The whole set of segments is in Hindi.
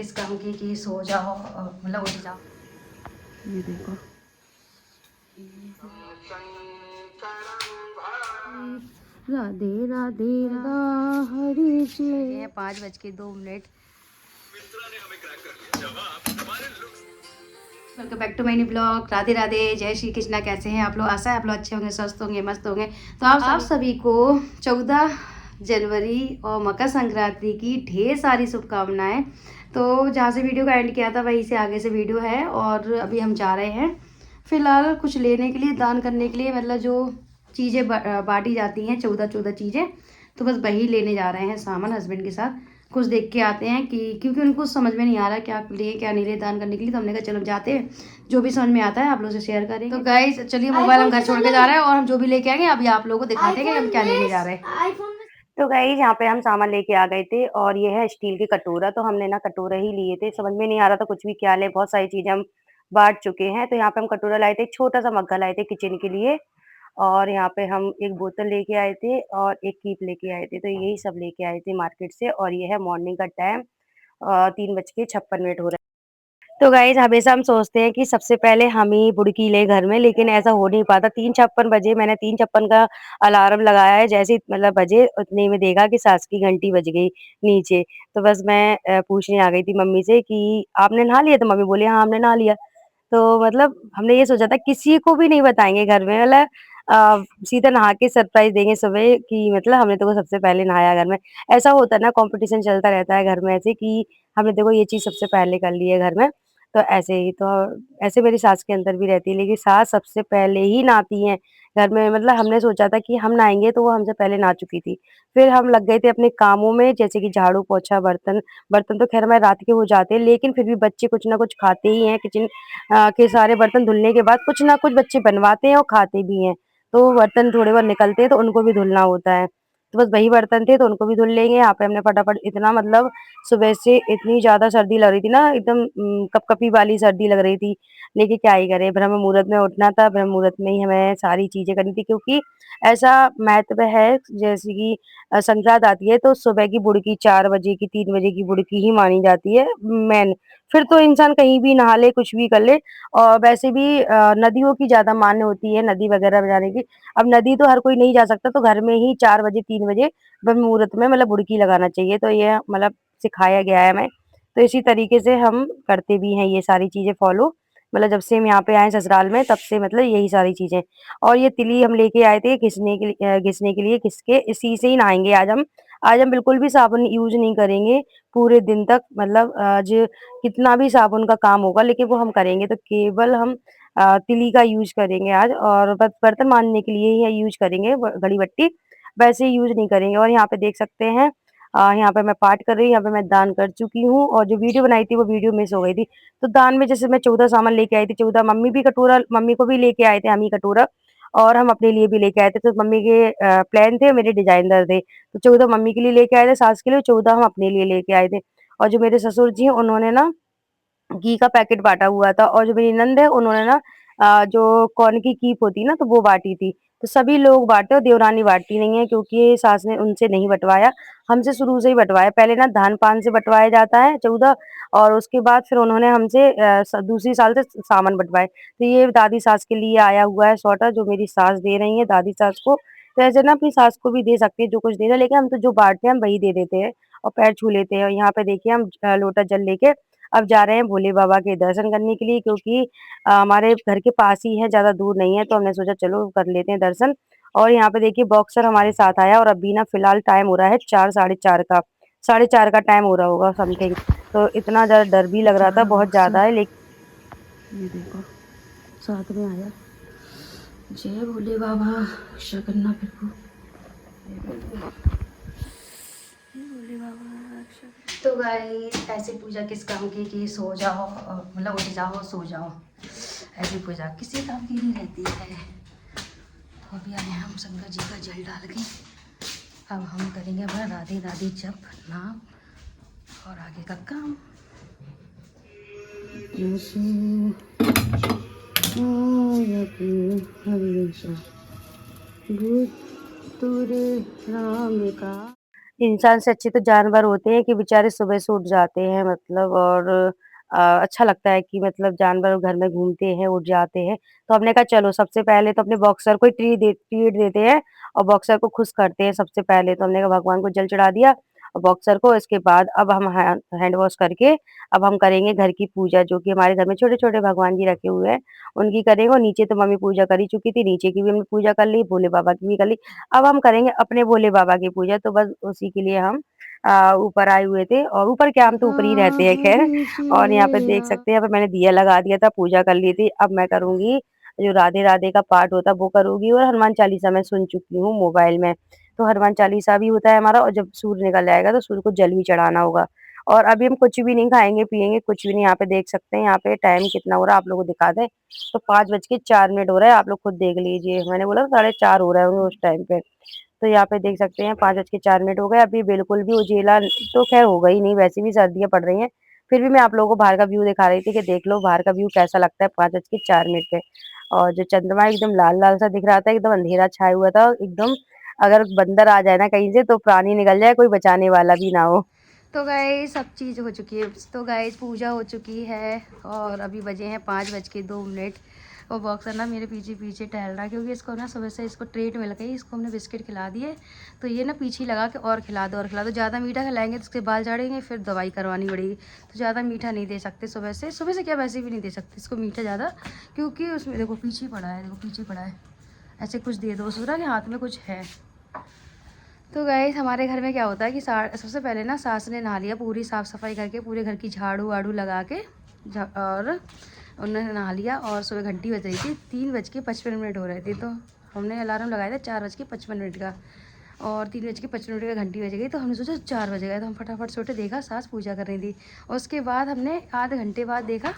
इस काम की कि सो जाओ मतलब उठ जाओ। ये देखो राधे राधे हरी जी। ये है 5:02। Welcome back to my new blog. Radhe Radhe, जय श्री कृष्णा। कैसे हैं आप लोग? आशा है आप लोग अच्छे होंगे, स्वस्थ होंगे, मस्त होंगे। तो आप सभी को 14 जनवरी और मकर संक्रांति की ढेर सारी शुभकामनाएं। तो जहाँ से वीडियो का एंड किया था वहीं से आगे से वीडियो है। और अभी हम जा रहे हैं फिलहाल कुछ लेने के लिए, दान करने के लिए। मतलब जो चीज़ें बांटी जाती हैं 14 चीज़ें, तो बस वही लेने जा रहे हैं सामान हस्बैंड के साथ। कुछ देख के आते हैं कि क्योंकि उनको समझ में नहीं आ रहा क्या ले क्या नहीं ले दान करने के लिए। तो हमने कहा चलो जाते हैं, जो भी समझ में आता है आप लोगों से शेयर करेंगे। तो गाइस चलिए, मोबाइल हम घर छोड़ के जा रहे हैं और हम जो भी लेके आएंगे अभी आप लोगों को दिखाते हैं कि हम क्या लेने जा रहे हैं। तो गाइस यहाँ पे हम सामान लेके आ गए थे और ये है स्टील के कटोरा। तो हमने ना कटोरा ही लिए थे, समझ में नहीं आ रहा था कुछ भी क्या ले। बहुत सारी चीजें हम बांट चुके हैं। तो यहाँ पे हम कटोरा लाए थे, एक छोटा सा मग्गा लाए थे किचन के लिए। और यहाँ पे हम एक बोतल लेके आए थे और एक कीप लेके आए थे। तो यही सब लेके आए थे मार्केट से। और ये है मॉर्निंग का टाइम, 3:56 हो रहा है। तो गाइज हमेशा हम सोचते हैं कि सबसे पहले हम ही बुड़की ले घर में, लेकिन ऐसा हो नहीं पाता। 3:56 बजे, मैंने 3:56 का अलार्म लगाया है। जैसे ही मतलब बजे उतने में देखा कि सास की घंटी बज गई नीचे। तो बस मैं पूछने आ गई थी मम्मी से कि आपने नहा लिया? तो मम्मी बोली हाँ हमने नहा लिया। तो मतलब हमने ये सोचा था किसी को भी नहीं बताएंगे घर में, मतलब सीधा नहा के सरप्राइज देंगे सुबह कि मतलब हमने तो सबसे पहले नहाया घर में। ऐसा होता है ना, कंपटीशन चलता रहता है घर में ऐसे कि हमने देखो ये चीज सबसे पहले कर ली है घर में। तो ऐसे ही तो ऐसे मेरी सास के अंदर भी रहती है, लेकिन सास सबसे पहले ही नहाती हैं घर में। मतलब हमने सोचा था कि हम नहाएंगे तो वो हमसे पहले नहा चुकी थी। फिर हम लग गए थे अपने कामों में, जैसे कि झाड़ू पोछा, बर्तन। बर्तन तो खैर हमारे रात के हो जाते हैं, लेकिन फिर भी बच्चे कुछ ना कुछ खाते ही हैं। किचन के सारे बर्तन धुलने के बाद कुछ ना कुछ बच्चे बनवाते हैं और खाते भी हैं। तो बर्तन थोड़े बहुत निकलते हैं तो उनको भी धुलना होता है। तो बस वही बर्तन थे तो उनको भी धुल लेंगे। यहाँ पे हमने फटाफट इतना, मतलब सुबह से इतनी ज्यादा सर्दी लग रही थी ना, एकदम कपकपी वाली सर्दी लग रही थी। लेकिन क्या ही करे, ब्रह्म मुहूर्त में उठना था, ब्रह्म मुहूर्त में ही हमें सारी चीजें करनी थी। क्योंकि ऐसा महत्व है, जैसे कि संक्रांत आती है तो सुबह की बुड़की 4 बजे की, 3 बजे की बुड़की ही मानी जाती है मेन। फिर तो इंसान कहीं भी नहा ले, कुछ भी कर ले। और वैसे भी नदियों की ज्यादा मान्य होती है, नदी वगैरह में जाने की। अब नदी तो हर कोई नहीं जा सकता, तो घर में ही 4 बजे, 3 बजे ब्रह्म मुहूर्त में मतलब बुड़की लगाना चाहिए। तो ये मतलब सिखाया गया है हमें। तो इसी तरीके से हम करते भी हैं ये सारी चीजें फॉलो। मतलब जब से हम यहाँ पे आए ससुराल में तब से मतलब यही सारी चीजें। और ये तिली हम लेके आए थे घिसने के लिए, घिस के इसी से ही नहाएंगे आज हम। आज हम बिल्कुल भी साबुन यूज नहीं करेंगे पूरे दिन तक। मतलब आज कितना भी साबुन का काम होगा लेकिन वो हम करेंगे तो केवल हम तिली का यूज करेंगे आज। और बस बर्तन मांजने के लिए ही यूज करेंगे घड़ी बट्टी, वैसे यूज नहीं करेंगे। और यहाँ पे देख सकते हैं, यहाँ पे मैं पाठ कर रही हूँ, यहाँ पे मैं दान कर चुकी हूँ। और जो वीडियो बनाई थी वो वीडियो मिस हो गई थी। तो दान में जैसे मैं 14 सामान लेके आई थी, 14 मम्मी भी कटोरा, मम्मी को भी लेके आए थे हम ही कटोरा। और हम अपने लिए भी लेके आए थे। तो मम्मी के प्लान थे, मेरे डिजाइनर थे। तो 14 मम्मी के लिए लेके आए थे, सास के लिए 14 हम अपने लिए लेके आए थे। और जो मेरे ससुर जी हैं उन्होंने ना घी का पैकेट बाँटा हुआ था। और जो मेरी ननद है उन्होंने ना जो कॉर्न की कीप होती है ना तो वो बाँटी थी। तो सभी लोग बाँटे और देवरानी बाँटती नहीं है, क्योंकि सास ने उनसे नहीं बँटवाया, हमसे शुरू से ही बँटवाया। पहले ना धान पान से बँटवाया जाता है 14, और उसके बाद फिर उन्होंने हमसे दूसरी साल से सामान बँटवाए। तो ये दादी सास के लिए आया हुआ है स्वेटर, जो मेरी सास दे रही है दादी सास को। तो ऐसे ना अपनी सास को भी दे सकते हैं जो कुछ देना, लेकिन हम तो जो बाँटते हैं हम वही दे देते हैं और पैर छू लेते हैं। और यहाँ पे देखिए हम लोटा जल लेके अब जा रहे हैं भोले बाबा के दर्शन करने के लिए, क्योंकि हमारे घर के पास ही है, ज़्यादा दूर नहीं है। तो हमने सोचा चलो कर लेते हैं दर्शन। और यहाँ पे देखिए बॉक्सर हमारे साथ आया और अभी ना फिलहाल टाइम हो रहा है 4, साढ़े 4 का, साढ़े 4 का टाइम हो रहा होगा समथिंग। तो इतना ज़्यादा डर भी लग रहा था, बहुत ज़्यादा है। लेकिन ये देखो साथ में आया, जय भोले बाबा, रक्षा करना फिर भोले बाबा रक्षा। तो गाइस ऐसी पूजा किस काम की कि सो जाओ मतलब उठ जाओ सो जाओ, ऐसी पूजा किसी काम की नहीं रहती है। तो अभी आए हम शंकर जी का जल डाल के, अब हम करेंगे अपना राधे राधे जप नाम और आगे का काम। राम का इंसान से अच्छे तो जानवर होते हैं कि बेचारे सुबह से उठ जाते हैं मतलब और अच्छा लगता है कि मतलब जानवर घर में घूमते हैं, उठ जाते हैं। तो हमने कहा चलो सबसे पहले तो अपने बॉक्सर को ही ट्रीट देते हैं और बॉक्सर को खुश करते हैं सबसे पहले। तो हमने कहा भगवान को जल चढ़ा दिया और बॉक्सर को इसके बाद अब हम हैंड वॉश करके अब हम करेंगे घर की पूजा जो कि हमारे घर में छोटे-छोटे भगवान जी रखे हुए हैं, उनकी करेंगे और नीचे तो मम्मी पूजा कर ही चुकी थी, नीचे की भी हमने पूजा कर ली, भोले बाबा की भी कर ली। अब हम करेंगे अपने भोले बाबा की पूजा तो बस उसी के लिए हम ऊपर आए हुए थे और ऊपर क्या हम तो ऊपर ही रहते हैं खैर और यहाँ पे देख सकते हैं यहाँ पे मैंने दिया लगा दिया था, पूजा कर ली थी। अब मैं करूँगी जो राधे राधे का पाठ होता है वो करूँगी और हनुमान चालीसा मैं सुन चुकी हूँ मोबाइल में। तो हनुमान चालीसा भी होता है हमारा और जब सूर्य निकल जाएगा तो सूर्य को जल भी चढ़ाना होगा। और अभी हम कुछ भी नहीं खाएँगे, पिएँगे, कुछ भी नहीं। यहाँ पे देख सकते हैं यहाँ पे टाइम कितना हो रहा है आप लोगों को दिखा दें। तो 5:04 हो रहा है, आप लोग खुद देख लीजिए। मैंने बोला 4:30 हो रहे होंगे उस टाइम पे। तो यहाँ पे देख सकते हैं 5:04 हो गए, अभी बिल्कुल भी उजिला तो ख़ैर होगा ही नहीं, वैसे भी सर्दियाँ पड़ रही हैं। फिर भी मैं आप लोगों को बाहर का व्यू दिखा रही थी कि देख लो बाहर का व्यू कैसा लगता है 5:04 पे। और जो चंद्रमा एकदम लाल-लाल सा दिख रहा था, एकदम अंधेरा छाया हुआ था, एकदम अगर बंदर आ जाए ना कहीं से तो प्राणी निकल जाए, कोई बचाने वाला भी ना हो। तो गाइस सब चीज़ हो चुकी है। तो गाइस पूजा हो चुकी है और अभी बजे हैं 5:02। और बॉक्सर ना मेरे पीछे पीछे टहल रहा है क्योंकि इसको ना सुबह से इसको ट्रीट मिल गई, इसको हमने बिस्किट खिला दिए। तो ये ना पीछे लगा के और खिला दो और खिला दो, ज़्यादा मीठा खिलाएंगे तो उसके बाल झाड़ेंगे, फिर दवाई करवानी पड़ेगी। तो ज़्यादा मीठा नहीं दे सकते सुबह से क्या वैसे भी नहीं दे सकते इसको मीठा ज़्यादा, क्योंकि उसमें देखो पीछे पड़ा है, देखो पीछे पड़ा है। ऐसे कुछ दे दो, सोच रहा कि हाथ में कुछ है। तो गाइस हमारे घर में क्या होता है कि सबसे पहले ना सास ने नहा लिया, पूरी साफ़ सफाई करके पूरे घर की झाड़ू वाड़ू लगा के और उन्होंने नहा लिया। और सुबह घंटी बज रही थी, 3:55 हो रहे थे। तो हमने अलार्म लगाया था 4:55 का और 3:55 का घंटी बज गई। तो हमने सोचा 4 बज गए, तो हम फटाफट से उठे, देखा सास पूजा कर रही थी। और उसके बाद हमने आधे घंटे बाद देखा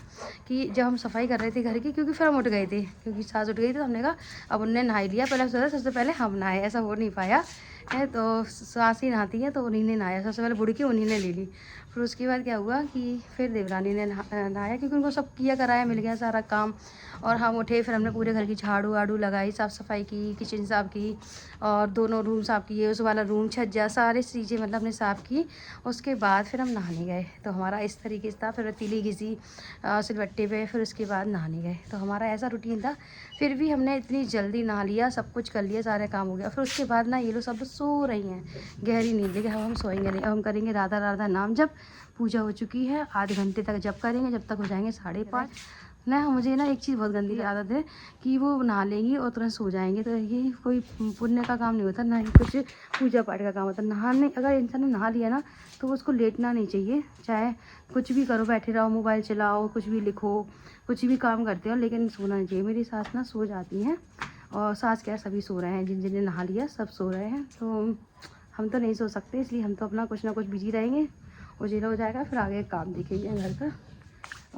कि जब हम सफाई कर रहे थे घर की, क्योंकि फिर हम उठ गए थे, क्योंकि सास उठ गई। तो हमने कहा अब उनने नहा लिया, पहले सोचा सबसे पहले हम नहाए, ऐसा हो नहीं पाया है। तो सास ही नहाती है तो उन्हीं ने नहाया, सबसे पहले बुढ़ी की उन्हीं ने ले ली। फिर उसके बाद क्या हुआ कि फिर देवरानी ने नहाया, क्योंकि उनको सब किया कराया मिल गया सारा काम। और हम उठे, फिर हमने पूरे घर की झाड़ू वाड़ू लगाई, साफ़ सफाई की, किचन साफ़ की और दोनों रूम साफ़ किए, उस वाला रूम छज्जा सारी चीज़ें मतलब हमने साफ़ की। उसके बाद फिर हम नहाने गए। तो हमारा इस तरीके से था, फिर तीली घिसी सिलबट्टे पे, फिर उसके बाद नहाने गए। तो हमारा ऐसा रूटीन था। फिर भी हमने इतनी जल्दी नहा लिया, सब कुछ कर लिया, सारे काम हो गया। फिर उसके बाद ना ये लोग सब सो रही हैं गहरी नींद, लेकिन हम सोएंगे नहीं। अब हम करेंगे राधा राधा नाम जब, पूजा हो चुकी है, आधे घंटे तक जब करेंगे, जब तक हो जाएंगे 5:30 ना। मुझे ना एक चीज़ बहुत गंदी आदत है कि वो नहा लेंगी और तुरंत सो जाएंगे। तो ये कोई पुण्य का काम नहीं होता, ना ही कुछ पूजा पाठ का काम होता। नहाने अगर इंसान ने नहा लिया ना तो उसको लेटना नहीं चाहिए, चाहे कुछ भी करो, बैठे रहो, मोबाइल चलाओ, कुछ भी लिखो, कुछ भी काम करते हो, लेकिन सोना नहीं चाहिए। मेरी सास ना सो जाती हैं और सास क्या सभी सो रहे हैं, जिन जिन ने नहा लिया सब सो रहे हैं। तो हम तो नहीं सो सकते, इसलिए हम तो अपना कुछ ना कुछ बिजी रहेंगे, उजेला हो जाएगा, फिर आगे काम देखेंगे घर का।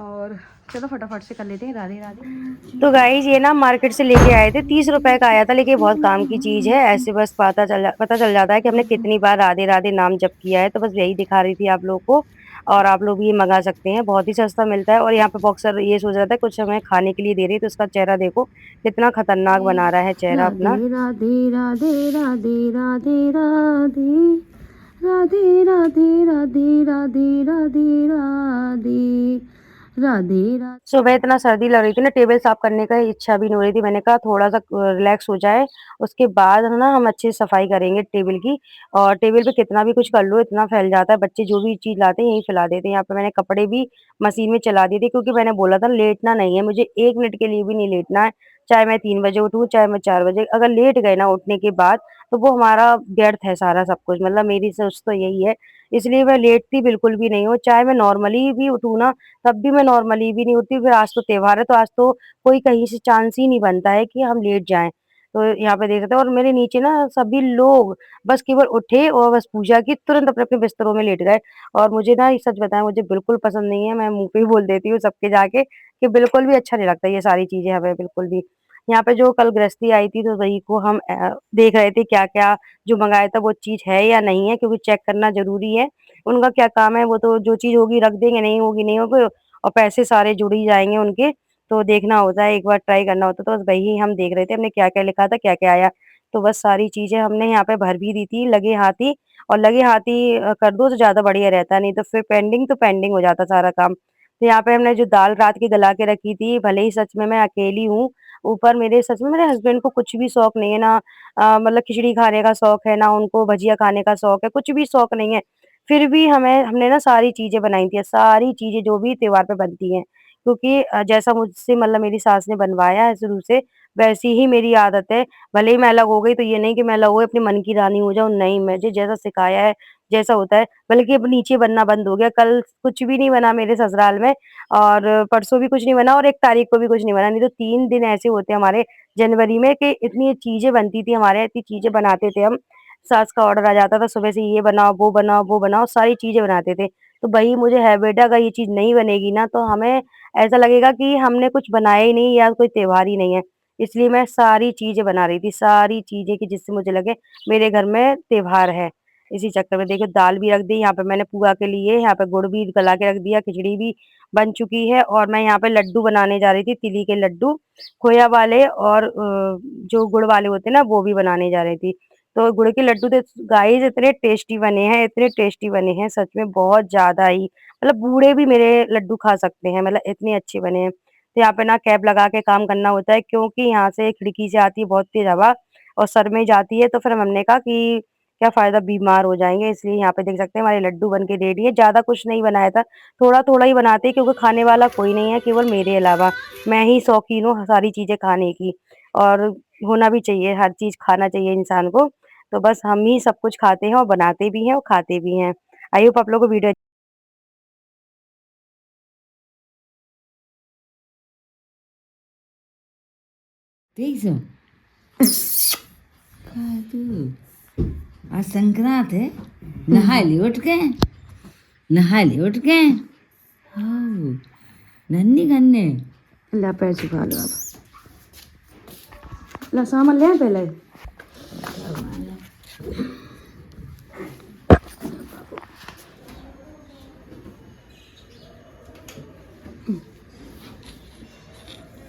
और चलो फटाफट से कर लेते हैं राधे राधे। तो गाइस ये ना मार्केट से लेके आए थे, 30 रुपए का आया था, लेकिन ये बहुत काम की चीज है। ऐसे बस पता चल जाता है कि हमने कितनी बार राधे राधे नाम जप किया है। तो बस यही दिखा रही थी आप लोगों को और आप लोग भी ये मंगा सकते हैं, बहुत ही सस्ता मिलता है। और यहाँ पे बॉक्सर ये सोच रहा था कुछ हमें खाने के लिए दे रही है, तो उसका चेहरा देखो कितना खतरनाक बना रहा है चेहरा राधे अपना। राधे राधे राधे राधे राधे राधे राधे राधे राधे राधे राधे राधे राधे। सुबह इतना सर्दी लग रही थी ना, टेबल साफ करने का इच्छा भी नहीं हो रही थी। मैंने कहा थोड़ा-सा रिलैक्स हो जाए, उसके बाद है ना हम अच्छे से सफाई करेंगे टेबल की। और टेबल पे कितना भी कुछ कर लो, इतना फैल जाता है, बच्चे जो भी चीज़ लाते हैं यहीं फैला देते हैं। यहाँ पे मैंने कपड़े भी मशीन में चला दिए थे क्योंकि मैंने बोला था लेटना नहीं है, मुझे 1 मिनट के लिए भी नहीं लेटना है। चाहे मैं 3 बजे उठूँ, चाहे मैं 4 बजे, अगर लेट गए ना उठने के बाद, तो वो हमारा व्यर्थ है सारा सब कुछ। मतलब मेरी सोच तो यही है, इसलिए मैं लेटती बिल्कुल भी नहीं हूँ। चाहे मैं नॉर्मली भी उठूँ ना, तब भी मैं नॉर्मली भी नहीं उठती। फिर आज तो त्योहार है, तो आज तो कोई कहीं से चांस ही नहीं बनता है कि हम लेट जाएँ। तो यहाँ पे देख सकते हैं और मेरे नीचे ना सभी लोग बस केवल उठे और बस पूजा की, तुरंत अपने-अपने बिस्तरों में लेट गए। और मुझे ना ये सच बताएँ मुझे बिल्कुल पसंद नहीं है, मैं मुँह पे ही बोल देती हूँ सबके जाके कि बिल्कुल भी अच्छा नहीं लगता ये सारी चीज़ें हमें बिल्कुल भी। यहाँ पे जो कल गृहस्थी आई थी तो वही को हम देख रहे थे क्या-क्या जो मँगाया था वो चीज़ है या नहीं है, क्योंकि चेक करना ज़रूरी है। उनका क्या काम है, वो तो जो चीज़ होगी रख देंगे, नहीं होगी नहीं होगी और पैसे सारे जुड़ ही जाएँगे उनके। तो देखना होता है, एक बार ट्राई करना होता है, तो बस वही हम देख रहे थे, हमने क्या-क्या लिखा था, क्या-क्या आया। तो बस सारी चीज़ें हमने यहाँ पे भर भी दी थी लगे हाथ ही। और लगे हाथ ही कर दो तो ज़्यादा बढ़िया रहता, नहीं तो फिर पेंडिंग तो पेंडिंग हो जाता सारा काम। तो यहाँ पे हमने जो दाल रात की गला के रखी थी, भले ही सच में मैं अकेली हूँ, ऊपर मेरे सच में मेरे हस्बैंड को कुछ भी शौक नहीं है ना, मतलब खिचड़ी खाने का शौक है, ना उनको भजिया खाने का शौक है, कुछ भी शौक नहीं है। फिर भी हमने ना सारी चीज़ें बनाई थी, सारी चीज़ें जो भी त्योहार पे बनती हैं। क्योंकि जैसा मुझसे मतलब मेरी सास ने बनवाया है शुरू से, वैसी ही मेरी आदत है। भले ही मैं अलग हो गई तो ये नहीं कि मैं अलग हो गई अपनी मन की रानी हो जाऊँ, नहीं मुझे जैसा सिखाया है, जैसा होता है, बल्कि अब नीचे बनना बंद हो गया। कल कुछ भी नहीं बना मेरे ससुराल में और परसों भी कुछ नहीं बना और 1 तारीख को भी कुछ नहीं बना। नहीं तो 3 दिन ऐसे होते हैं हमारे जनवरी में कि इतनी चीज़ें बनती थी हमारे यहाँ, इतनी चीज़ें बनाते थे हम। सास का ऑर्डर आ जाता था सुबह से ये बनाओ, वो बनाओ, वो बनाओ, सारी चीज़ें बनाते थे। तो वही मुझे हैबिट है, अगर ये चीज़ नहीं बनेगी ना तो हमें ऐसा लगेगा कि हमने कुछ बनाया ही नहीं या कोई त्योहार ही नहीं है। इसलिए मैं सारी चीज़ें बना रही थी, सारी चीज़ें कि जिससे मुझे लगे मेरे घर में त्योहार है। इसी चक्कर में देखिए दाल भी रख दी, यहाँ पे मैंने पुआ के लिए यहाँ पे गुड़ भी गला के रख दिया, खिचड़ी भी बन चुकी है और मैं यहाँ पे लड्डू बनाने जा रही थी, तिली के लड्डू, खोया वाले और जो गुड़ वाले होते हैं ना वो भी बनाने जा रही थी। तो गुड़ के लड्डू तो गाइस इतने टेस्टी बने हैं, इतने टेस्टी बने हैं सच में बहुत ज़्यादा ही, मतलब बूढ़े भी मेरे लड्डू खा सकते हैं, मतलब इतने अच्छे बने हैं। तो यहाँ पे ना कैप लगा के काम करना होता है क्योंकि यहाँ से खिड़की से आती है बहुत तेज़ हवा और सर में जाती है, तो फिर हमने कहा कि क्या फ़ायदा बीमार हो जाएँगे, इसलिए यहाँ पे देख सकते हैं हमारे लड्डू बन के रेडी है। ज़्यादा कुछ नहीं बनाया था, थोड़ा-थोड़ा ही बनाते हैं क्योंकि खाने वाला कोई नहीं है केवल मेरे अलावा। मैं ही शौकीन हूँ सारी चीज़ें खाने की और होना भी चाहिए, हर चीज़ खाना चाहिए इंसान को। तो बस हम ही सब कुछ खाते हैं और बनाते भी हैं और खाते भी हैं। आई होप आप लोगों को वीडियो तेईस खादू आज संक्रांत है। नहा ली उठ के, नहा ली उठ के। हाँ नन्ही गन्ने ला पैर छुपा लो अब। ला सामान ले आए पहले।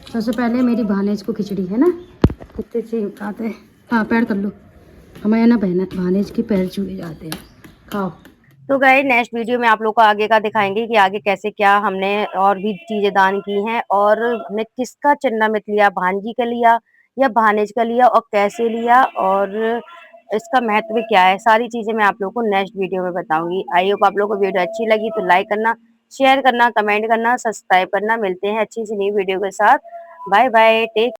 सबसे पहले मेरी भानेज को खिचड़ी है ना, कुत्ते से खाते हैं। हाँ पैर कर लो, हमारे यहाँ ना बहना भानेज के पैर छुए जाते हैं। खाओ। तो गाइस नेक्स्ट वीडियो में आप लोग को आगे का दिखाएंगे कि आगे कैसे क्या हमने और भी चीजें दान की हैं और हमने किसका चरणामृत लिया, भांजी का लिया या भानेज का लिया और कैसे लिया और इसका महत्व क्या है, सारी चीजें मैं आप लोगों को नेक्स्ट वीडियो में बताऊंगी। आई होप आप लोगों को वीडियो अच्छी लगी तो लाइक करना, शेयर करना, कमेंट करना, सब्सक्राइब करना। मिलते हैं अच्छी सी नई वीडियो के साथ। Bye bye, take